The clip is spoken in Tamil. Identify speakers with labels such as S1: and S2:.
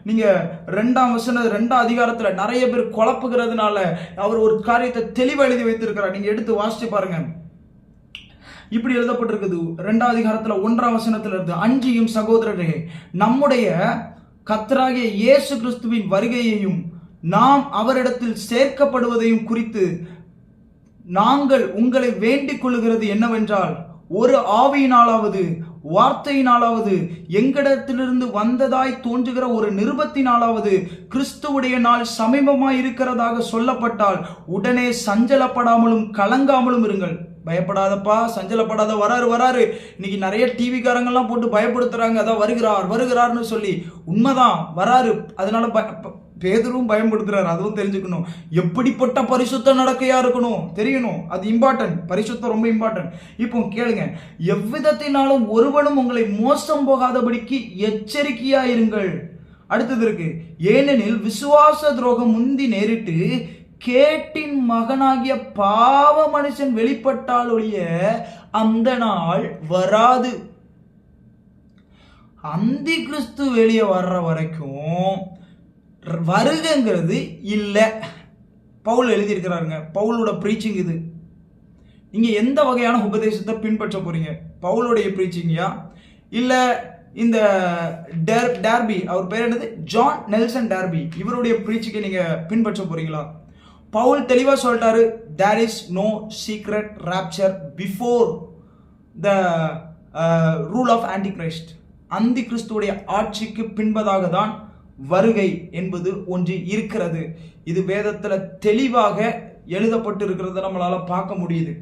S1: நீங்க 2 அதிகாரத்துல நிறைய பேர் குழப்புகிறதுனால அவர் ஒரு காரியத்தை தெளிவா எழுதி வைத்திருக்கிறார். நீங்க எடுத்து வாசிச்சு பாருங்க. இப்படி எழுதப்பட்டிருக்குது 2 அதிகாரத்துல 1 இருந்து, அன்றியும் சகோதரரே, நம்முடைய கர்த்தராகிய இயேசு கிறிஸ்துவின் வருகையையும் நாம் அவரிடத்தில் சேர்க்கப்படுவதையும் குறித்து நாங்கள் உங்களை வேண்டிக் கொள்ளுகிறது என்னவென்றால், ஒரு ஆவியினாலாவது வார்த்தையினாலாவது எங்களிடத்திலிருந்து வந்ததாய் தோன்றுகிற ஒரு நிருபத்தினாலாவது கிறிஸ்துவுடைய நாள் சமீபமாய் இருக்கிறதாக சொல்லப்பட்டால் உடனே சஞ்சலப்படாமலும் கலங்காமலும் இருங்கள். பயப்படாதப்பா, சஞ்சலப்படாத, வராரு. இன்னைக்கு நிறைய டிவிக்காரங்கெல்லாம் போட்டு பயப்படுத்துறாங்க, அதான் வருகிறார்னு சொல்லி. உண்மைதான், வராரு. அதனால பேதுருவும் பயன்படுத்துறாரு, அதுவும் தெரிஞ்சுக்கணும். எப்படிப்பட்ட பரிசுத்த நடக்கையா இருக்கணும் தெரியணும், அது இம்பார்ட்டன்ட். பரிசுத்தம் ரொம்ப இம்பார்ட்டன்ட். இப்போ கேளுங்க, எவ்விதத்தினாலும் ஒருவனும் உங்களை மோசம் போகாதபடிக்கு எச்சரிக்கையா இருங்கள். அடுத்தது இருக்கு, ஏனெனில் விசுவாச துரோகம் முந்தி நேரிட்டு கேட்டின் மகனாகிய பாவ மனுஷன் வெளிப்பட்டால் ஒழிய அந்த நாள் வராது. அந்தி கிறிஸ்து வெளியே வர்ற வரைக்கும் வருகைங்கிறது இல்லை. பவுல் எழுதியிருக்கிறாருங்க. பவுலோட பிரீச்சிங் இது. நீங்க எந்த வகையான உபதேசத்தை பின்பற்ற போறீங்க? பவுலுடைய பிரீச்சிங்கயா, இல்ல இந்த டார்பி, அவர் பேர் என்னது, ஜான் நெல்சன் டார்பி, இவருடைய பிரீச்சிங்கை நீங்க பின்பற்ற போறீங்களா? பவுல் தெளிவா சொல்லிட்டாரு, there is no secret rapture before the rule of antichrist. அந்தி கிறிஸ்துவுடைய ஆட்சிக்கு பின்பதாக தான் வருகை என்பது ஒன்று இருக்கிறது. இது வேதத்துல தெளிவாக எழுதப்பட்டு இருக்கிறத நம்மளால பார்க்க முடியுது.